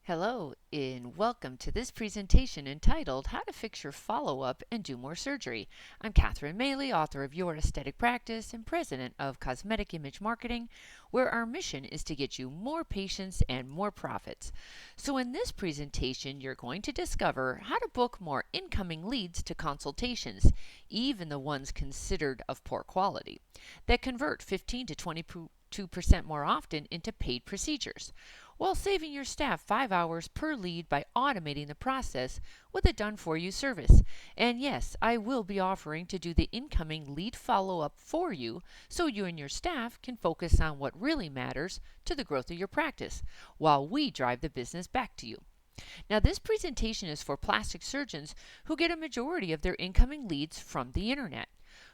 Hello, and welcome to this presentation entitled How to Fix Your Follow Up and Do More Surgery. I'm Catherine Maley, author of Your Aesthetic Practice and president of Cosmetic Image Marketing, where our mission is to get you more patients and more profits. So, in this presentation, you're going to discover how to book more incoming leads to consultations, even the ones considered of poor quality, that convert 15 to 22% more often into paid procedures, while saving your staff 5 hours per lead by automating the process with a done-for-you service. And yes, I will be offering to do the incoming lead follow-up for you so you and your staff can focus on what really matters to the growth of your practice, while we drive the business back to you. Now, this presentation is for plastic surgeons who get a majority of their incoming leads from the internet,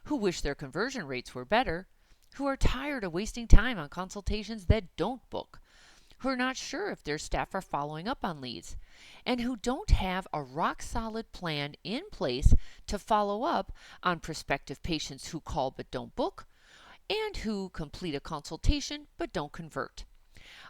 who wish their conversion rates were better, who are tired of wasting time on consultations that don't book, who are not sure if their staff are following up on leads, and who don't have a rock-solid plan in place to follow up on prospective patients who call but don't book, and who complete a consultation but don't convert.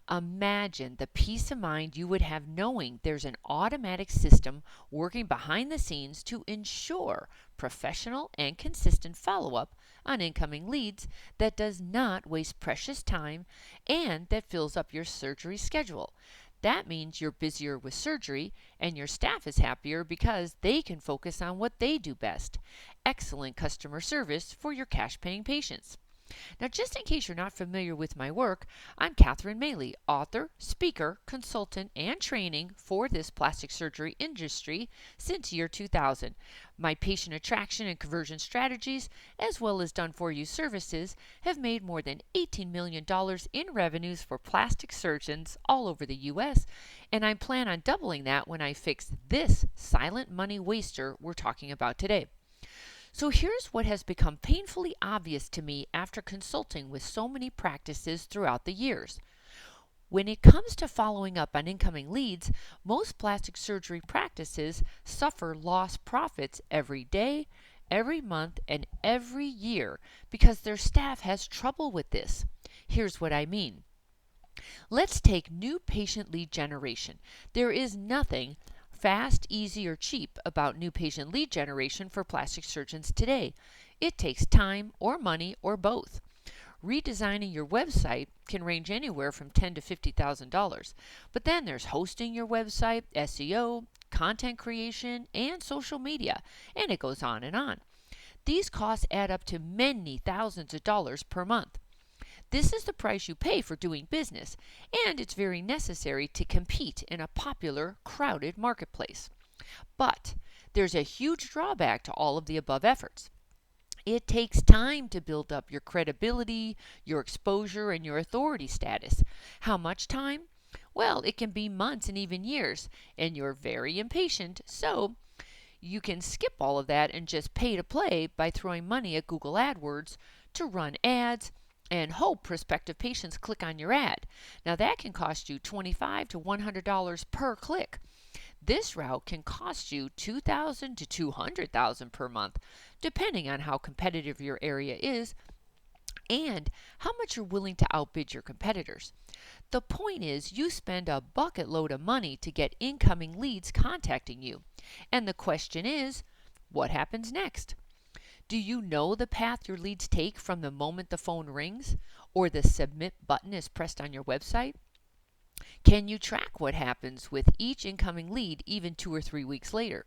Imagine the peace of mind you would have knowing there's an automatic system working behind the scenes to ensure professional and consistent follow-up on incoming leads that does not waste precious time and that fills up your surgery schedule. That means you're busier with surgery and your staff is happier because they can focus on what they do best: excellent customer service for your cash-paying patients. Now, just in case you're not familiar with my work, I'm Catherine Maley, author, speaker, consultant, and training for this plastic surgery industry since year 2000. My patient attraction and conversion strategies, as well as done-for-you services, have made more than $18 million in revenues for plastic surgeons all over the U.S., and I plan on doubling that when I fix this silent money waster we're talking about today. So here's what has become painfully obvious to me after consulting with so many practices throughout the years. When it comes to following up on incoming leads, most plastic surgery practices suffer lost profits every day, every month, and every year because their staff has trouble with this. Here's what I mean. Let's take new patient lead generation. There is nothing fast, easy, or cheap about new patient lead generation for plastic surgeons today. It takes time or money or both. Redesigning your website can range anywhere from $10,000 to $50,000. But then there's hosting your website, SEO, content creation, and social media, and it goes on and on. These costs add up to many thousands of dollars per month. This is the price you pay for doing business, and it's very necessary to compete in a popular, crowded marketplace. But there's a huge drawback to all of the above efforts. It takes time to build up your credibility, your exposure, and your authority status. How much time? Well, it can be months and even years, and you're very impatient, so you can skip all of that and just pay to play by throwing money at Google AdWords to run ads and hope prospective patients click on your ad. Now that can cost you $25 to $100 per click. This route can cost you $2,000 to $200,000 per month, depending on how competitive your area is and how much you're willing to outbid your competitors. The point is, you spend a bucket load of money to get incoming leads contacting you. And the question is, what happens next? Do you know the path your leads take from the moment the phone rings or the submit button is pressed on your website? Can you track what happens with each incoming lead even 2 or 3 weeks later?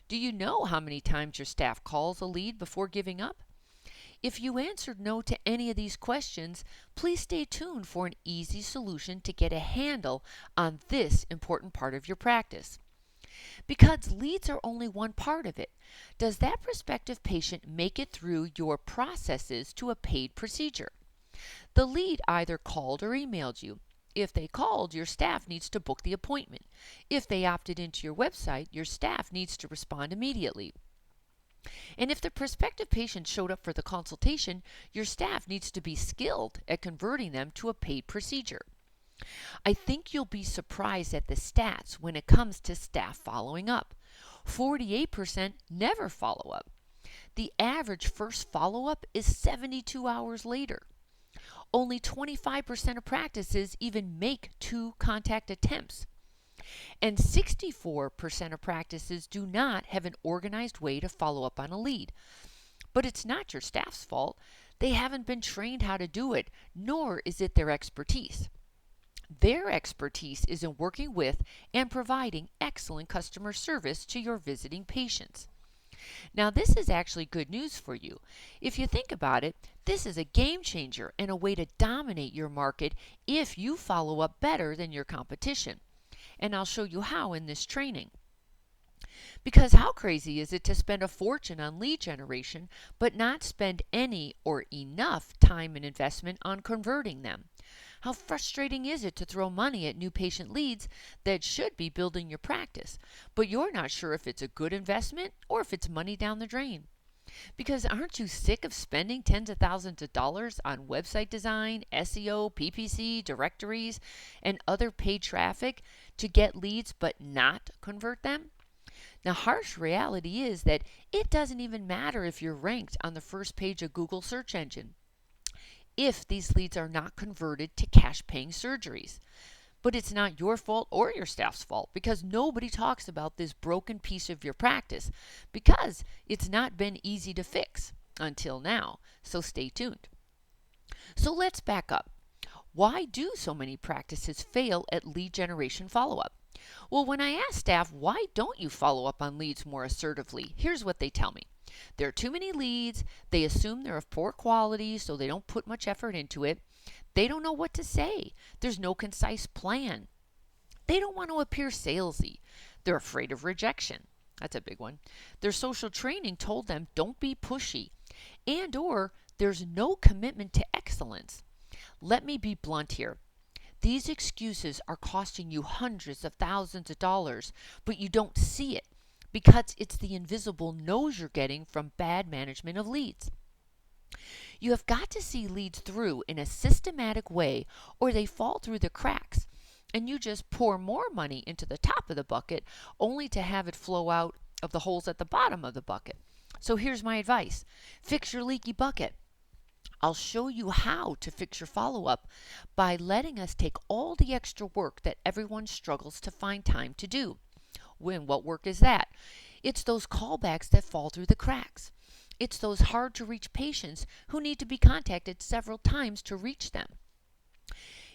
Do you know how many times your staff calls a lead before giving up? If you answered no to any of these questions, please stay tuned for an easy solution to get a handle on this important part of your practice. Because leads are only one part of it. Does that prospective patient make it through your processes to a paid procedure? The lead either called or emailed you. If they called, your staff needs to book the appointment. If they opted into your website, your staff needs to respond immediately. And if the prospective patient showed up for the consultation, your staff needs to be skilled at converting them to a paid procedure. I think you'll be surprised at the stats when it comes to staff following up. 48% never follow up. The average first follow-up is 72 hours later. Only 25% of practices even make 2 contact attempts. And 64% of practices do not have an organized way to follow up on a lead. But it's not your staff's fault. They haven't been trained how to do it, nor is it their expertise. Their expertise is in working with and providing excellent customer service to your visiting patients. Now, this is actually good news for you. If you think about it, this is a game changer and a way to dominate your market if you follow up better than your competition. And I'll show you how in this training. Because how crazy is it to spend a fortune on lead generation but not spend any or enough time and investment on converting them? How frustrating is it to throw money at new patient leads that should be building your practice, but you're not sure if it's a good investment or if it's money down the drain? Because aren't you sick of spending tens of thousands of dollars on website design, SEO, PPC, directories, and other paid traffic to get leads but not convert them? Now, harsh reality is that it doesn't even matter if you're ranked on the first page of Google search engine if these leads are not converted to cash-paying surgeries. But it's not your fault or your staff's fault because nobody talks about this broken piece of your practice because it's not been easy to fix until now. So stay tuned. So let's back up. Why do so many practices fail at lead generation follow-up? Well, when I ask staff, why don't you follow up on leads more assertively? Here's what they tell me. There are too many leads. They assume they're of poor quality, so they don't put much effort into it. They don't know what to say. There's no concise plan. They don't want to appear salesy. They're afraid of rejection. That's a big one. Their social training told them don't be pushy. And or there's no commitment to excellence. Let me be blunt here. These excuses are costing you hundreds of thousands of dollars, but you don't see it because it's the invisible no's you're getting from bad management of leads. You have got to see leads through in a systematic way or they fall through the cracks and you just pour more money into the top of the bucket only to have it flow out of the holes at the bottom of the bucket. So here's my advice. Fix your leaky bucket. I'll show you how to fix your follow-up by letting us take all the extra work that everyone struggles to find time to do. What work is that? It's those callbacks that fall through the cracks. It's those hard-to-reach patients who need to be contacted several times to reach them.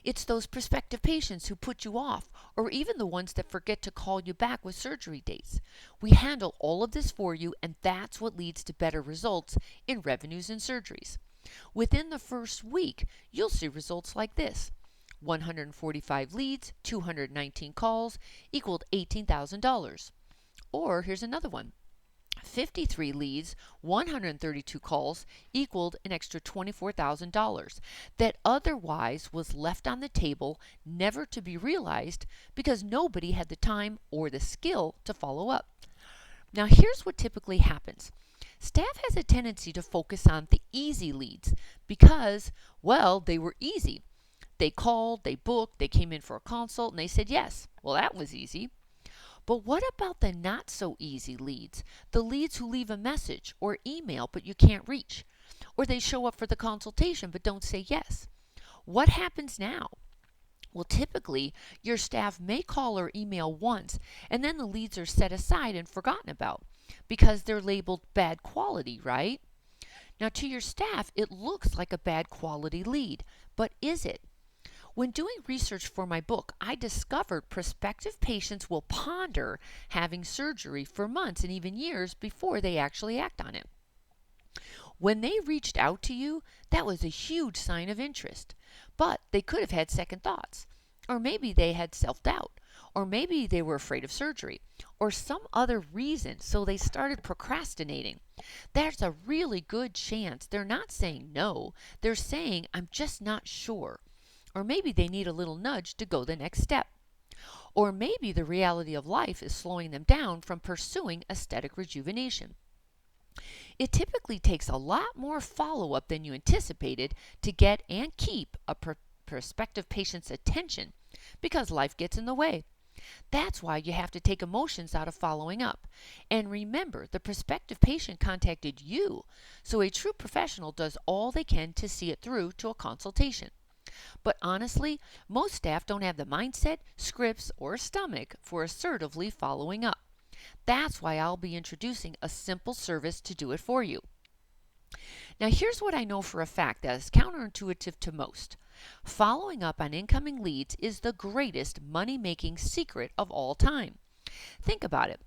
It's those prospective patients who put you off, or even the ones that forget to call you back with surgery dates. We handle all of this for you, and that's what leads to better results in revenues and surgeries. Within the first week, you'll see results like this. 145 leads, 219 calls equaled $18,000. Or here's another one. 53 leads, 132 calls equaled an extra $24,000 that otherwise was left on the table, never to be realized because nobody had the time or the skill to follow up. Now here's what typically happens. Staff has a tendency to focus on the easy leads because, well, they were easy. They called, they booked, they came in for a consult, and they said yes. Well, that was easy. But what about the not so easy leads? The leads who leave a message or email but you can't reach. Or they show up for the consultation but don't say yes. What happens now? Well, typically, your staff may call or email once and then the leads are set aside and forgotten about because they're labeled bad quality, right? Now, to your staff, it looks like a bad quality lead, but is it? When doing research for my book, I discovered prospective patients will ponder having surgery for months and even years before they actually act on it. When they reached out to you, that was a huge sign of interest. But they could have had second thoughts. Or maybe they had self-doubt. Or maybe they were afraid of surgery. Or some other reason, so they started procrastinating. There's a really good chance they're not saying no. They're saying, I'm just not sure. Or maybe they need a little nudge to go the next step. Or maybe the reality of life is slowing them down from pursuing aesthetic rejuvenation. It typically takes a lot more follow-up than you anticipated to get and keep a prospective patient's attention because life gets in the way. That's why you have to take emotions out of following up. And remember, the prospective patient contacted you, so a true professional does all they can to see it through to a consultation. But honestly, most staff don't have the mindset, scripts, or stomach for assertively following up. That's why I'll be introducing a simple service to do it for you. Now, here's what I know for a fact that is counterintuitive to most. Following up on incoming leads is the greatest money-making secret of all time. Think about it.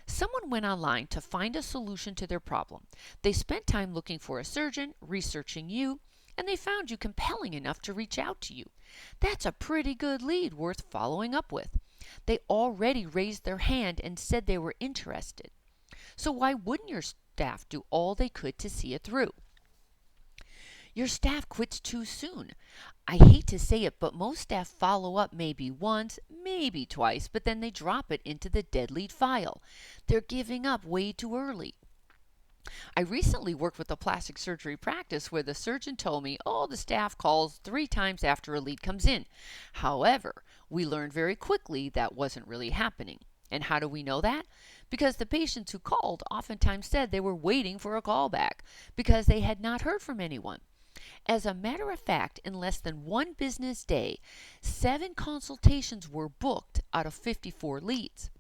Someone went online to find a solution to their problem. They spent time looking for a surgeon, researching you, and they found you compelling enough to reach out to you. That's a pretty good lead worth following up with. They already raised their hand and said they were interested. So why wouldn't your staff do all they could to see it through? Your staff quits too soon. I hate to say it, but most staff follow up maybe once, maybe twice, but then they drop it into the dead lead file. They're giving up way too early. I recently worked with a plastic surgery practice where the surgeon told me, oh, the staff calls 3 times after a lead comes in. However, we learned very quickly that wasn't really happening. And how do we know that? Because the patients who called oftentimes said they were waiting for a callback because they had not heard from anyone. As a matter of fact, in less than 1 business day, 7 consultations were booked out of 54 leads.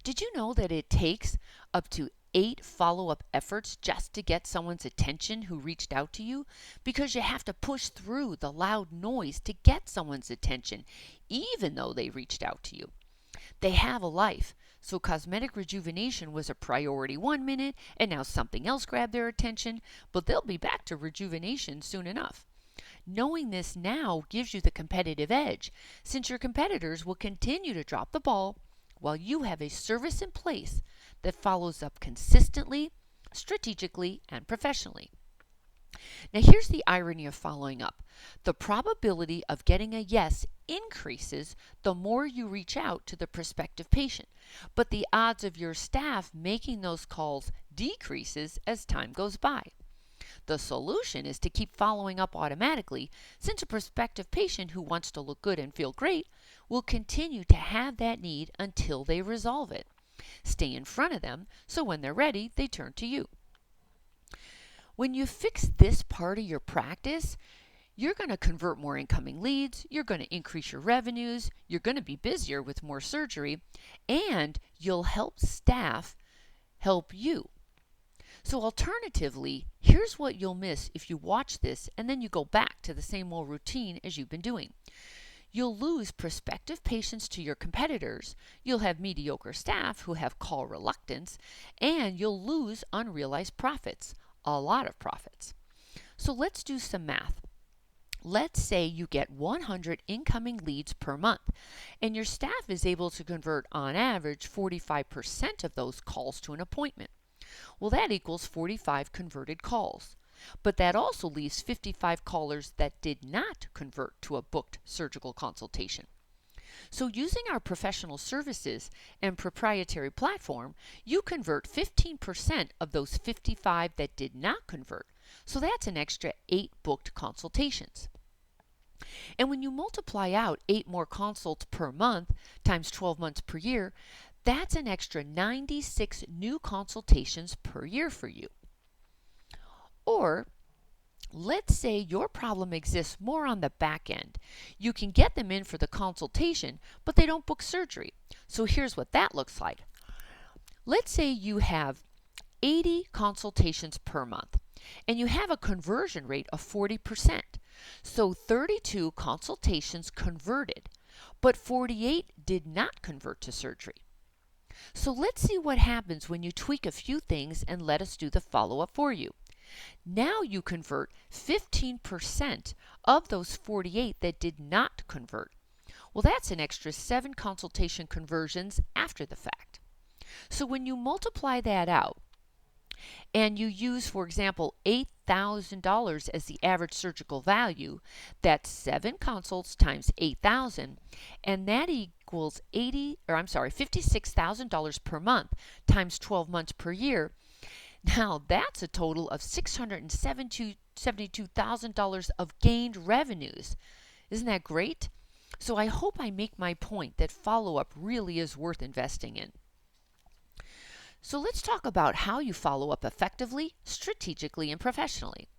Did you know that it takes up to 8 follow-up efforts just to get someone's attention who reached out to you? Because you have to push through the loud noise to get someone's attention, even though they reached out to you. They have a life. So cosmetic rejuvenation was a priority 1 minute, and now something else grabbed their attention, but they'll be back to rejuvenation soon enough. Knowing this now gives you the competitive edge, since your competitors will continue to drop the ball while you have a service in place that follows up consistently, strategically, and professionally. Now, here's the irony of following up. The probability of getting a yes increases the more you reach out to the prospective patient, but the odds of your staff making those calls decreases as time goes by. The solution is to keep following up automatically, since a prospective patient who wants to look good and feel great will continue to have that need until they resolve it. Stay in front of them so when they're ready, they turn to you. When you fix this part of your practice, you're going to convert more incoming leads, you're going to increase your revenues, you're going to be busier with more surgery, and you'll help staff help you. So alternatively, here's what you'll miss if you watch this and then you go back to the same old routine as you've been doing. You'll lose prospective patients to your competitors, you'll have mediocre staff who have call reluctance, and you'll lose unrealized profits. A lot of profits. So let's do some math. Let's say you get 100 incoming leads per month, and your staff is able to convert on average 45% of those calls to an appointment. Well, that equals 45 converted calls. But that also leaves 55 callers that did not convert to a booked surgical consultation. So using our professional services and proprietary platform, you convert 15% of those 55 that did not convert. So that's an extra 8 booked consultations. And when you multiply out 8 more consults per month times 12 months per year, that's an extra 96 new consultations per year for you. Or let's say your problem exists more on the back end. You can get them in for the consultation, but they don't book surgery. So here's what that looks like. Let's say you have 80 consultations per month, and you have a conversion rate of 40%. So 32 consultations converted, but 48 did not convert to surgery. So let's see what happens when you tweak a few things and let us do the follow-up for you. Now you convert 15% of those 48 that did not convert. Well, that's an extra 7 consultation conversions after the fact. So when you multiply that out and you use, for example, $8,000 as the average surgical value, that's 7 consults times 8,000, and that equals $56,000 per month times 12 months per year. Now that's a total of $672,000 of gained revenues. Isn't that great? So I hope I make my point that follow-up really is worth investing in. So let's talk about how you follow up effectively, strategically, and professionally.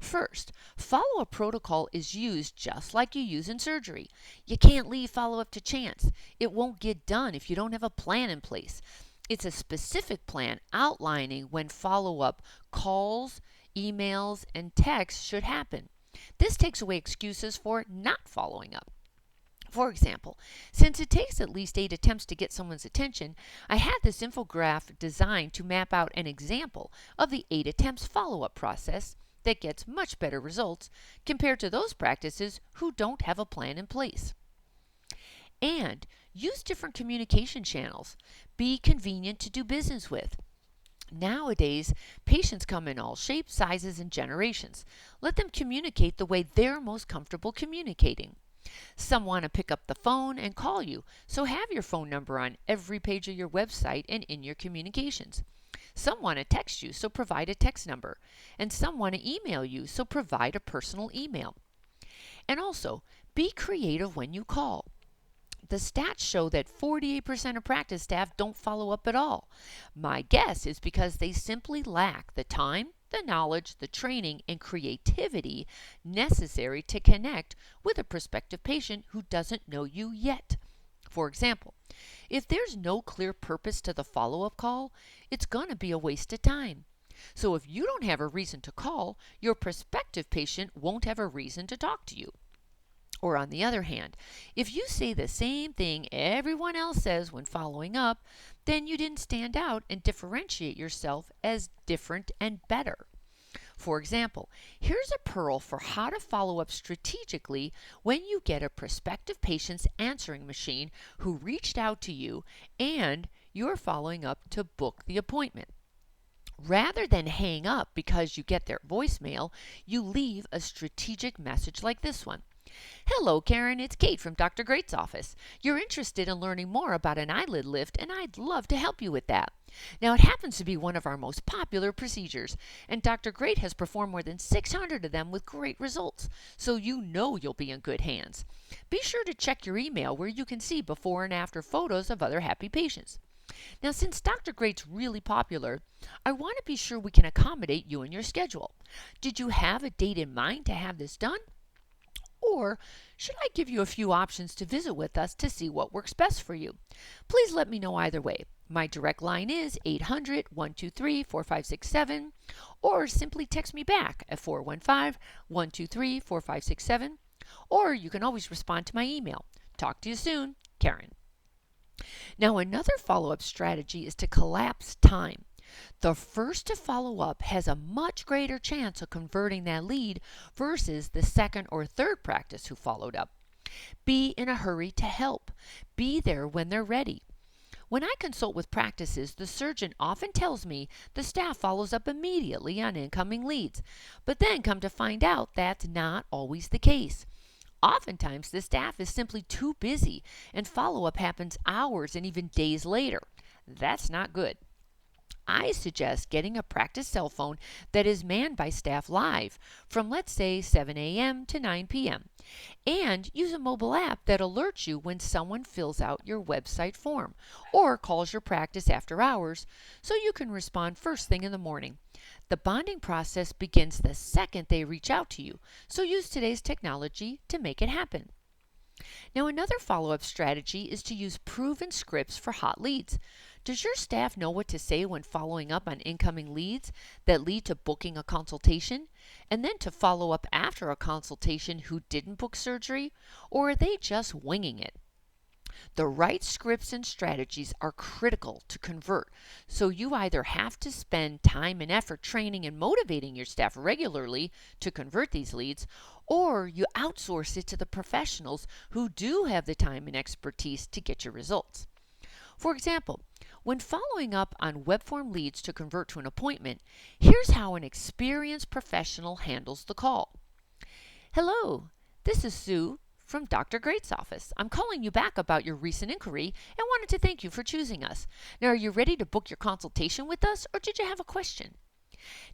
First, follow-up protocol is used just like you use in surgery. You can't leave follow-up to chance. It won't get done if you don't have a plan in place. It's a specific plan outlining when follow-up calls, emails, and texts should happen. This takes away excuses for not following up. For example, since it takes at least 8 attempts to get someone's attention, I had this infographic designed to map out an example of the 8 attempts follow-up process that gets much better results compared to those practices who don't have a plan in place. And use different communication channels. Be convenient to do business with. Nowadays, patients come in all shapes, sizes, and generations. Let them communicate the way they're most comfortable communicating. Some want to pick up the phone and call you, so have your phone number on every page of your website and in your communications. Some want to text you, so provide a text number. And some want to email you, so provide a personal email. And also, be creative when you call. The stats show that 48% of practice staff don't follow up at all. My guess is because they simply lack the time, the knowledge, the training, and creativity necessary to connect with a prospective patient who doesn't know you yet. For example, if there's no clear purpose to the follow-up call, it's going to be a waste of time. So if you don't have a reason to call, your prospective patient won't have a reason to talk to you. Or on the other hand, if you say the same thing everyone else says when following up, then you didn't stand out and differentiate yourself as different and better. For example, here's a pearl for how to follow up strategically when you get a prospective patient's answering machine who reached out to you and you're following up to book the appointment. Rather than hang up because you get their voicemail, you leave a strategic message like this one. Hello, Karen. It's Kate from Dr. Great's office. You're interested in learning more about an eyelid lift, and I'd love to help you with that. Now, it happens to be one of our most popular procedures, and Dr. Great has performed more than 600 of them with great results, so you know you'll be in good hands. Be sure to check your email where you can see before and after photos of other happy patients. Now, since Dr. Great's really popular, I want to be sure we can accommodate you and your schedule. Did you have a date in mind to have this done? Or should I give you a few options to visit with us to see what works best for you? Please let me know either way. My direct line is 800-123-4567, or simply text me back at 415-123-4567, or you can always respond to my email. Talk to you soon, Karen. Now, another follow-up strategy is to collapse time. The first to follow up has a much greater chance of converting that lead versus the second or third practice who followed up. Be in a hurry to help. Be there when they're ready. When I consult with practices, the surgeon often tells me the staff follows up immediately on incoming leads, but then come to find out that's not always the case. Oftentimes, the staff is simply too busy and follow-up happens hours and even days later. That's not good. I suggest getting a practice cell phone that is manned by staff live from, let's say, 7 a.m. to 9 p.m. and use a mobile app that alerts you when someone fills out your website form or calls your practice after hours so you can respond first thing in the morning. The bonding process begins the second they reach out to you, so use today's technology to make it happen. Now, another follow-up strategy is to use proven scripts for hot leads. Does your staff know what to say when following up on incoming leads that lead to booking a consultation, and then to follow up after a consultation who didn't book surgery, or are they just winging it? The right scripts and strategies are critical to convert, so you either have to spend time and effort training and motivating your staff regularly to convert these leads, or you outsource it to the professionals who do have the time and expertise to get your results. For example, when following up on web form leads to convert to an appointment, here's how an experienced professional handles the call. Hello, this is Sue from Dr. Great's office. I'm calling you back about your recent inquiry and wanted to thank you for choosing us. Now, are you ready to book your consultation with us, or did you have a question?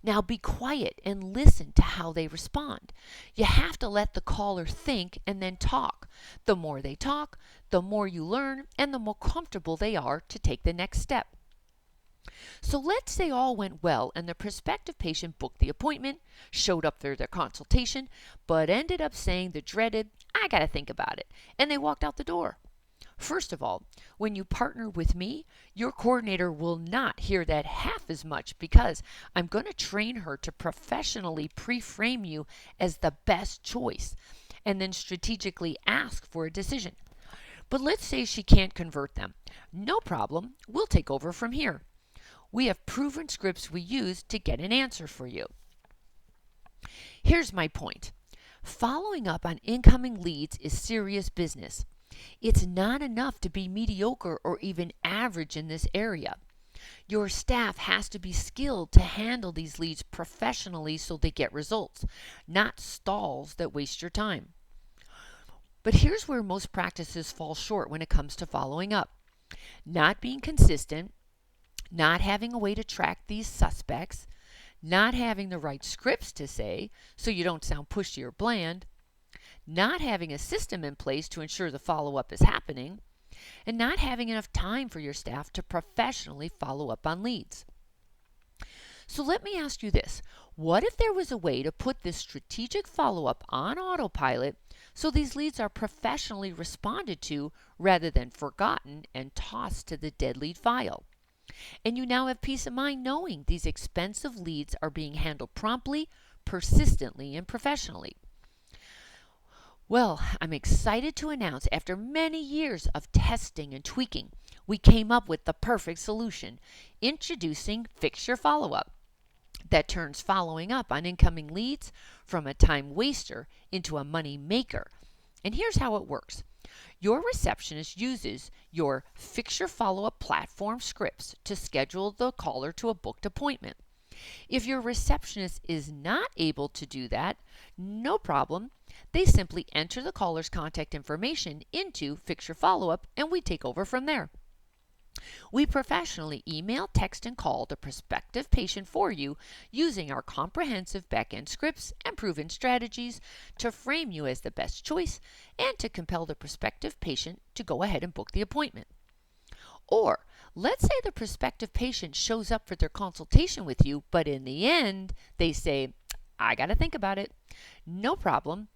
Now, be quiet and listen to how they respond. You have to let the caller think and then talk. The more they talk, the more you learn and the more comfortable they are to take the next step. So let's say all went well and the prospective patient booked the appointment, showed up for their consultation, but ended up saying the dreaded, "I gotta think about it," and they walked out the door. First of all, when you partner with me, your coordinator will not hear that half as much because I'm going to train her to professionally pre-frame you as the best choice and then strategically ask for a decision. But let's say she can't convert them. No problem, we'll take over from here. We have proven scripts we use to get an answer for you. Here's my point. Following up on incoming leads is serious business. It's not enough to be mediocre or even average in this area. Your staff has to be skilled to handle these leads professionally so they get results, not stalls that waste your time. But here's where most practices fall short when it comes to following up. Not being consistent, not having a way to track these suspects, not having the right scripts to say so you don't sound pushy or bland, not having a system in place to ensure the follow-up is happening, and not having enough time for your staff to professionally follow up on leads. So let me ask you this. What if there was a way to put this strategic follow-up on autopilot so these leads are professionally responded to rather than forgotten and tossed to the dead lead file? And you now have peace of mind knowing these expensive leads are being handled promptly, persistently, and professionally. Well, I'm excited to announce after many years of testing and tweaking, we came up with the perfect solution, introducing Fixture Follow Up, that turns following up on incoming leads from a time waster into a money maker. And here's how it works. Your receptionist uses your Fixture Follow Up platform scripts to schedule the caller to a booked appointment. If your receptionist is not able to do that, no problem. They simply enter the caller's contact information into Fixture Follow Up and we take over from there. We professionally email, text, and call the prospective patient for you using our comprehensive back-end scripts and proven strategies to frame you as the best choice and to compel the prospective patient to go ahead and book the appointment. Or let's say the prospective patient shows up for their consultation with you, but in the end they say, "I got to think about it." No problem.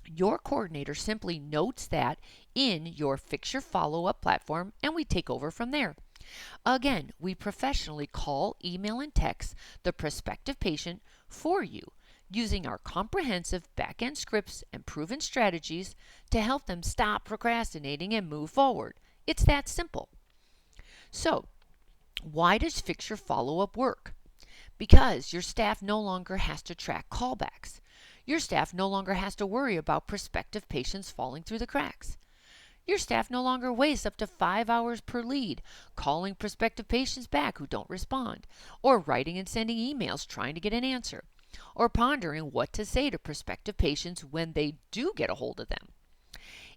Your coordinator simply notes that in your Fixture Follow-Up platform and we take over from there. Again, we professionally call, email, and text the prospective patient for you using our comprehensive back-end scripts and proven strategies to help them stop procrastinating and move forward. It's that simple. So, why does Fixture Follow-Up work? Because your staff no longer has to track callbacks. Your staff no longer has to worry about prospective patients falling through the cracks. Your staff no longer wastes up to 5 hours per lead calling prospective patients back who don't respond, or writing and sending emails trying to get an answer, or pondering what to say to prospective patients when they do get a hold of them.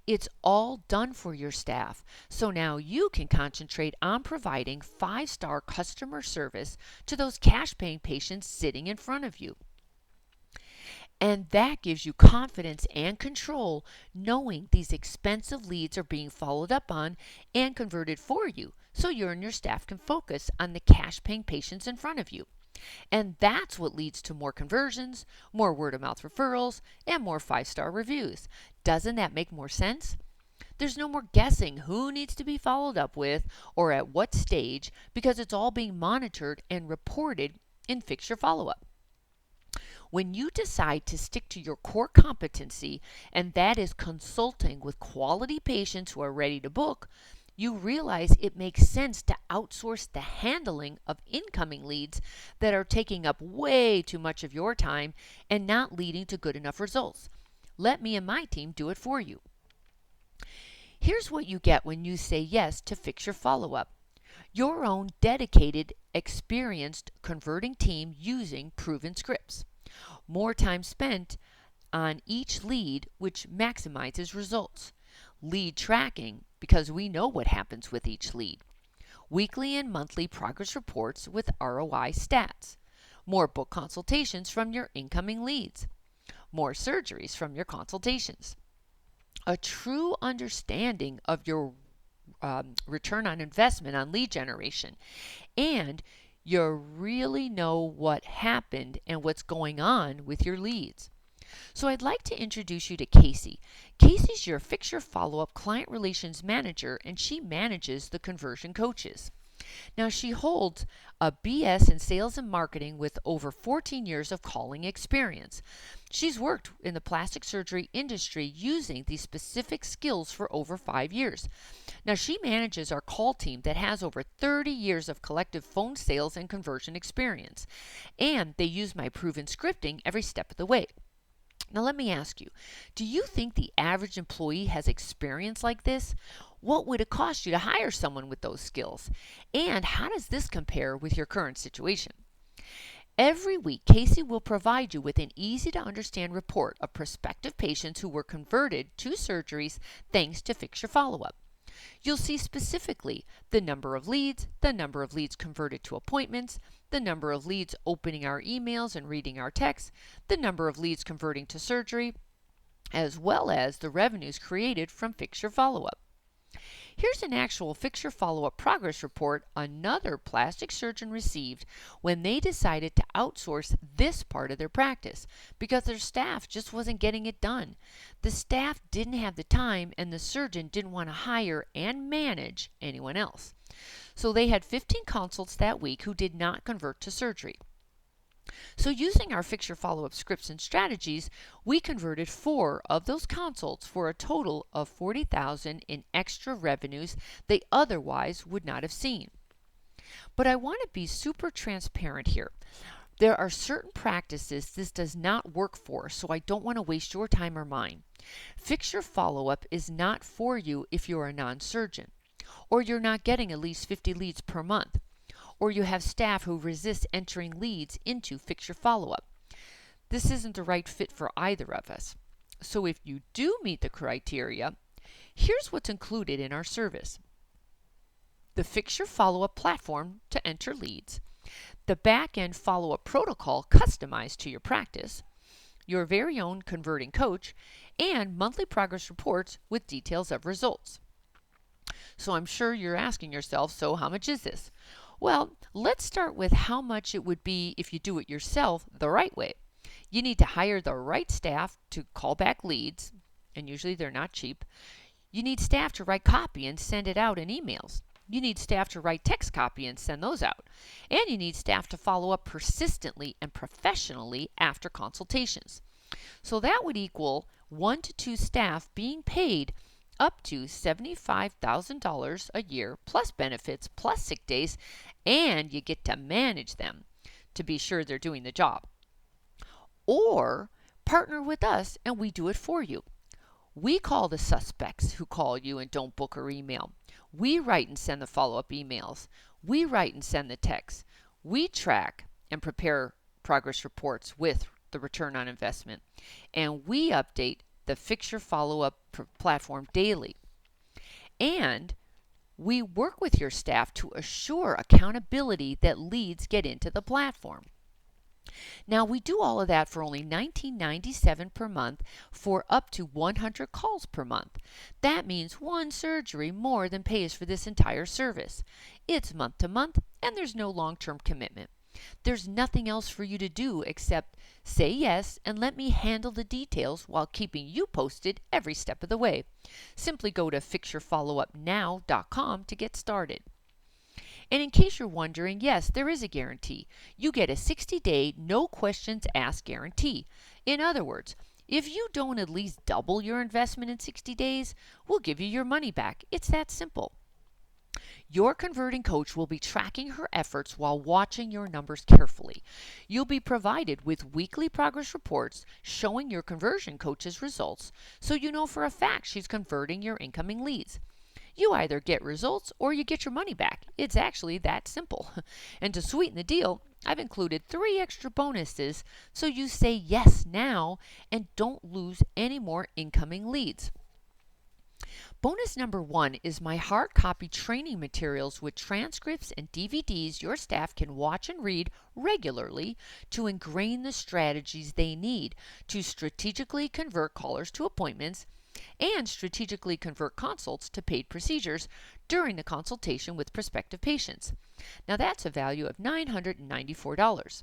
It's all done for your staff, so now you can concentrate on providing 5-star customer service to those cash-paying patients sitting in front of you. And that gives you confidence and control knowing these expensive leads are being followed up on and converted for you, so you and your staff can focus on the cash-paying patients in front of you. And that's what leads to more conversions, more word-of-mouth referrals, and more 5-star reviews. Doesn't that make more sense? There's no more guessing who needs to be followed up with or at what stage because it's all being monitored and reported in Fixture Follow Up. When you decide to stick to your core competency, and that is consulting with quality patients who are ready to book, you realize it makes sense to outsource the handling of incoming leads that are taking up way too much of your time and not leading to good enough results. Let me and my team do it for you. Here's what you get when you say yes to Fixture Follow Up. Your own dedicated, experienced converting team using proven scripts. More time spent on each lead, which maximizes results. Lead tracking, because we know what happens with each lead. Weekly and monthly progress reports with ROI stats. More book consultations from your incoming leads. More surgeries from your consultations. A true understanding of your return on investment on lead generation. And you really know what happened and what's going on with your leads. So I'd like to introduce you to Casey. Casey's your Fixture Follow Up Client Relations Manager, and she manages the conversion coaches. Now, she holds a BS in sales and marketing with over 14 years of calling experience. She's worked in the plastic surgery industry using these specific skills for over 5 years. Now, she manages our call team that has over 30 years of collective phone sales and conversion experience. And they use my proven scripting every step of the way. Now, let me ask you, do you think the average employee has experience like this? What would it cost you to hire someone with those skills? And how does this compare with your current situation? Every week, Casey will provide you with an easy-to-understand report of prospective patients who were converted to surgeries thanks to Fixture Follow Up. You'll see specifically the number of leads converted to appointments, the number of leads opening our emails and reading our texts, the number of leads converting to surgery, as well as the revenues created from Fixture Follow Up. Here's an actual Fixture Follow Up progress report another plastic surgeon received when they decided to outsource this part of their practice because their staff just wasn't getting it done. The staff didn't have the time and the surgeon didn't want to hire and manage anyone else. So they had 15 consults that week who did not convert to surgery. So using our Fixture Follow Up scripts and strategies, we converted 4 of those consults for a total of $40,000 in extra revenues they otherwise would not have seen. But I want to be super transparent here. There are certain practices this does not work for, so I don't want to waste your time or mine. Fixture Follow Up is not for you if you're a non-surgeon, or you're not getting at least 50 leads per month, or you have staff who resist entering leads into Fixture Follow Up. This isn't the right fit for either of us. So if you do meet the criteria, here's what's included in our service. The Fixture Follow Up platform to enter leads, the back-end follow-up protocol customized to your practice, your very own converting coach, and monthly progress reports with details of results. So I'm sure you're asking yourself, so how much is this? Well, let's start with how much it would be if you do it yourself the right way. You need to hire the right staff to call back leads, and usually they're not cheap. You need staff to write copy and send it out in emails. You need staff to write text copy and send those out. And you need staff to follow up persistently and professionally after consultations. So that would equal 1 to 2 staff being paid up to $75,000 a year, plus benefits, plus sick days, and you get to manage them to be sure they're doing the job. Or partner with us and we do it for you. We call the suspects who call you and don't book or email. We write and send the follow-up emails. We write and send the texts. We track and prepare progress reports with the return on investment. And we update the Fixture Follow Up platform daily. And we work with your staff to assure accountability that leads get into the platform. Now, we do all of that for only $19.97 per month for up to 100 calls per month. That means one surgery more than pays for this entire service. It's month to month, and there's no long-term commitment. There's nothing else for you to do except say yes and let me handle the details while keeping you posted every step of the way. Simply go to fixturefollowupnow.com to get started. And in case you're wondering, yes, there is a guarantee. You get a 60-day, no questions asked guarantee. In other words, if you don't at least double your investment in 60 days, we'll give you your money back. It's that simple. Your converting coach will be tracking her efforts while watching your numbers carefully. You'll be provided with weekly progress reports showing your conversion coach's results, so you know for a fact she's converting your incoming leads. You either get results or you get your money back. It's actually that simple. And to sweeten the deal, I've included 3 extra bonuses so you say yes now and don't lose any more incoming leads. Bonus number 1 is my hard copy training materials with transcripts and DVDs your staff can watch and read regularly to ingrain the strategies they need to strategically convert callers to appointments and strategically convert consults to paid procedures during the consultation with prospective patients. Now that's a value of $994.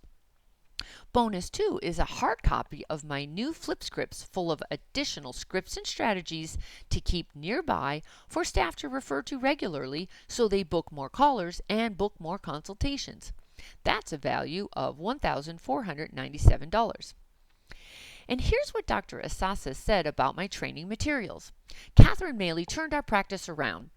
Bonus 2 is a hard copy of my new flip scripts full of additional scripts and strategies to keep nearby for staff to refer to regularly so they book more callers and book more consultations. That's a value of $1,497. And here's what Dr. Asasa said about my training materials. Catherine Maley turned our practice around.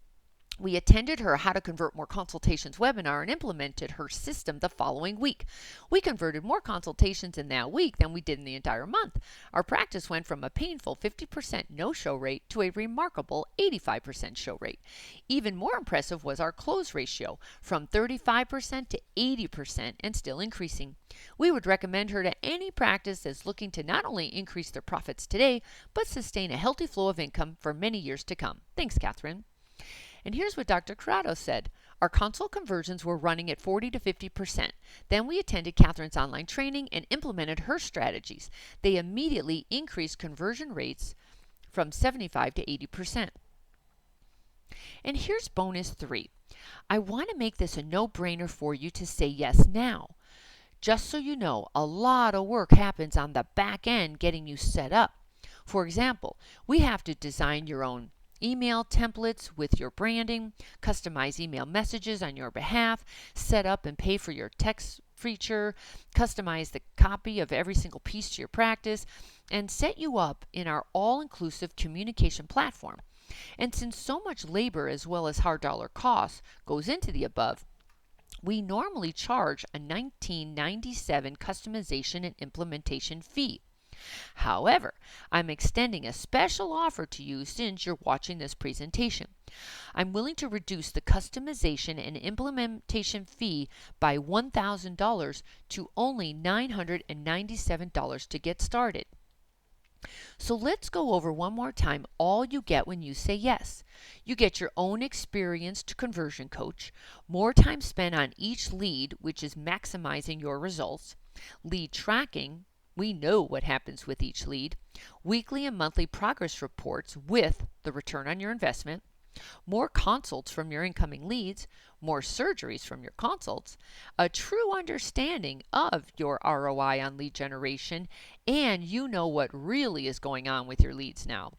We attended her How to Convert More Consultations webinar and implemented her system the following week. We converted more consultations in that week than we did in the entire month. Our practice went from a painful 50% no-show rate to a remarkable 85% show rate. Even more impressive was our close ratio, from 35% to 80% and still increasing. We would recommend her to any practice that's looking to not only increase their profits today, but sustain a healthy flow of income for many years to come. Thanks, Catherine. And here's what Dr. Corrado said. Our consult conversions were running at 40 to 50%. Then we attended Catherine's online training and implemented her strategies. They immediately increased conversion rates from 75 to 80%. And here's bonus 3. I want to make this a no-brainer for you to say yes now. Just so you know, a lot of work happens on the back end getting you set up. For example, we have to design your own email templates with your branding, customize email messages on your behalf, set up and pay for your text feature, customize the copy of every single piece to your practice, and set you up in our all-inclusive communication platform. And since so much labor as well as hard dollar costs goes into the above, we normally charge a $19.97 customization and implementation fee. However, I'm extending a special offer to you since you're watching this presentation. I'm willing to reduce the customization and implementation fee by $1,000 to only $997 to get started. So let's go over one more time all you get when you say yes. You get your own experienced conversion coach, more time spent on each lead, which is maximizing your results, lead tracking, we know what happens with each lead, weekly and monthly progress reports with the return on your investment, more consults from your incoming leads, more surgeries from your consults, a true understanding of your ROI on lead generation, and you know what really is going on with your leads now.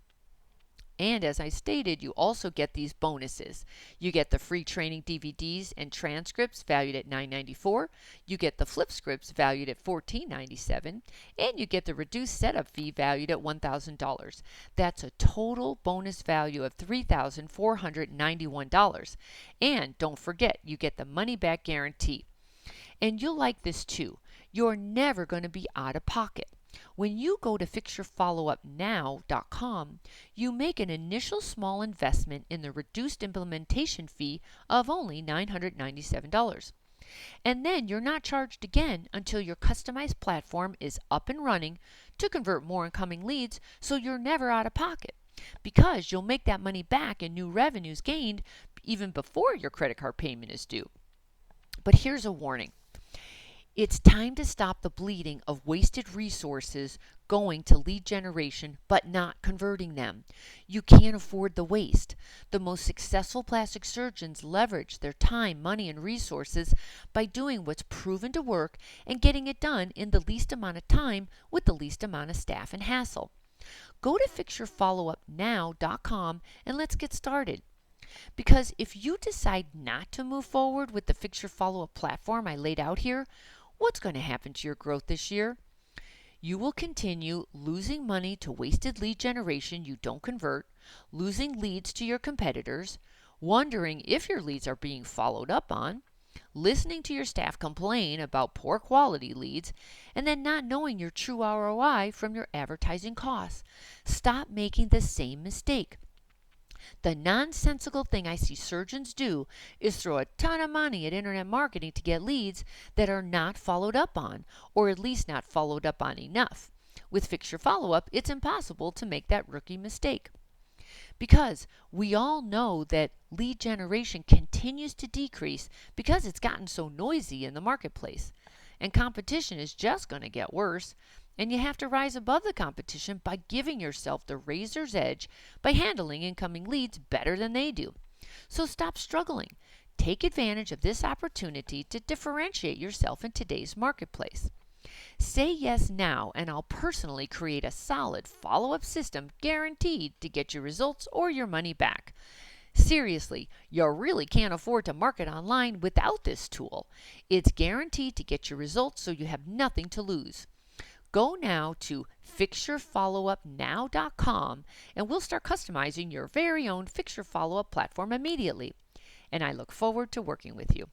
And as I stated, you also get these bonuses. You get the free training DVDs and transcripts valued at $9.94. You get the flip scripts valued at $14.97. And you get the reduced setup fee valued at $1,000. That's a total bonus value of $3,491. And don't forget, you get the money back guarantee. And you'll like this too. You're never going to be out of pocket. When you go to fixturefollowupnow.com, you make an initial small investment in the reduced implementation fee of only $997. And then you're not charged again until your customized platform is up and running to convert more incoming leads, so you're never out of pocket, because you'll make that money back in new revenues gained even before your credit card payment is due. But here's a warning. It's time to stop the bleeding of wasted resources going to lead generation but not converting them. You can't afford the waste. The most successful plastic surgeons leverage their time, money, and resources by doing what's proven to work and getting it done in the least amount of time with the least amount of staff and hassle. Go to fixturefollowupnow.com and let's get started. Because if you decide not to move forward with the Fixture Follow Up platform I laid out here, what's going to happen to your growth this year? You will continue losing money to wasted lead generation you don't convert, losing leads to your competitors, wondering if your leads are being followed up on, listening to your staff complain about poor quality leads, and then not knowing your true ROI from your advertising costs. Stop making the same mistake. The nonsensical thing I see surgeons do is throw a ton of money at internet marketing to get leads that are not followed up on, or at least not followed up on enough. With Fixture Follow Up, it's impossible to make that rookie mistake. Because we all know that lead generation continues to decrease because it's gotten so noisy in the marketplace. And competition is just going to get worse. And you have to rise above the competition by giving yourself the razor's edge by handling incoming leads better than they do. So stop struggling. Take advantage of this opportunity to differentiate yourself in today's marketplace. Say yes now, and I'll personally create a solid follow-up system guaranteed to get your results or your money back. Seriously, you really can't afford to market online without this tool. It's guaranteed to get your results, so you have nothing to lose. Go now to fixturefollowupnow.com and we'll start customizing your very own Fixture Follow Up platform immediately. And I look forward to working with you.